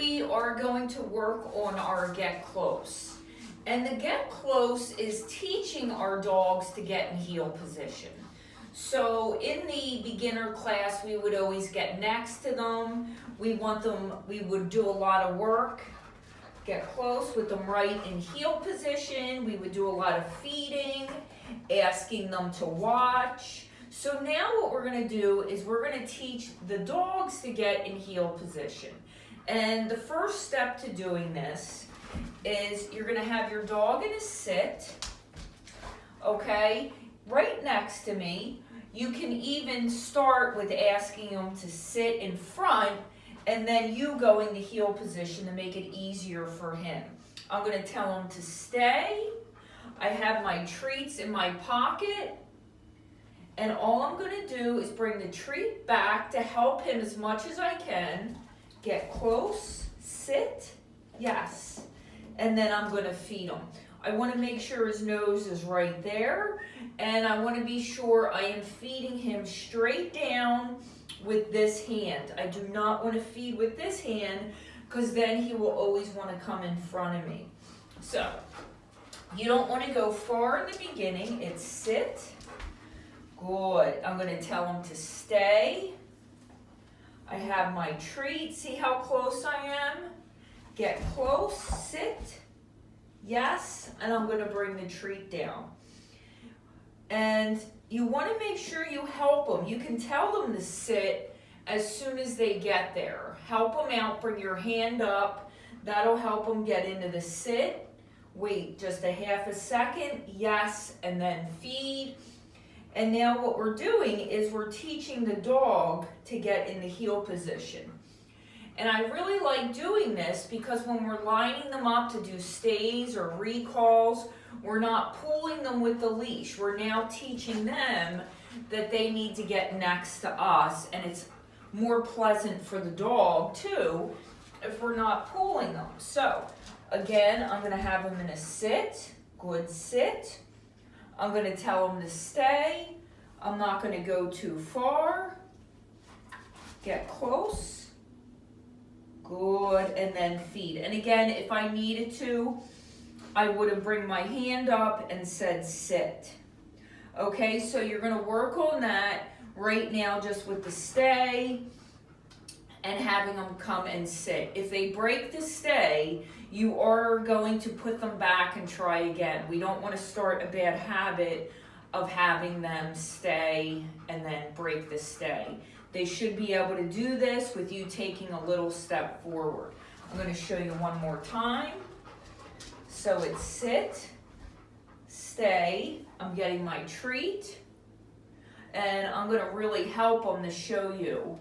we are going to work on our get close. And the get close is teaching our dogs to get in heel position. So in the beginner class, we would always get next to them. We would do a lot of work, get close with them right in heel position. We would do a lot of feeding, asking them to watch. So now what we're gonna do is we're gonna teach the dogs to get in heel position. And the first step to doing this is you're gonna have your dog in a sit, okay, right next to me. You can even start with asking him to sit in front and then you go in the heel position to make it easier for him. I'm gonna tell him to stay. I have my treats in my pocket. And all I'm gonna do is bring the treat back to help him as much as I can. Get close, sit, yes. And then I'm gonna feed him. I wanna make sure his nose is right there. And I wanna be sure I am feeding him straight down with this hand. I do not wanna feed with this hand because then he will always wanna come in front of me. So, you don't wanna go far in the beginning. It's sit. Good. I'm going to tell him to stay. I have my treat. See how close I am? Get close, sit, yes, and I'm going to bring the treat down. And you want to make sure you help them. You can tell them to sit as soon as they get there. Help them out, bring your hand up. That'll help them get into the sit. Wait just a half a second, yes, and then feed. And now what we're doing is we're teaching the dog to get in the heel position. And I really like doing this because when we're lining them up to do stays or recalls, we're not pulling them with the leash. We're now teaching them that they need to get next to us, and it's more pleasant for the dog too if we're not pulling them. So again, I'm going to have them in a sit, good sit. I'm going to tell them to stay. I'm not going to go too far. Get close. Good, and then feed. And again, if I needed to, I would have bring my hand up and said sit. Okay, so you're going to work on that right now just with the stay and having them come and sit. If they break the stay, you are going to put them back and try again. We don't want to start a bad habit of having them stay and then break the stay. They should be able to do this with you taking a little step forward. I'm going to show you one more time. So it's sit, stay, I'm getting my treat, and I'm going to really help them to show you.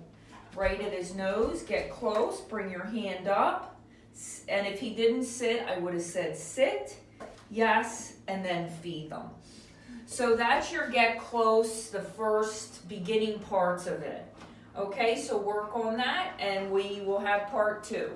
Right at his nose, get close, bring your hand up. And if he didn't sit, I would have said sit, yes, and then feed them. So that's your get close, the first beginning parts of it. Okay, so work on that and we will have part 2.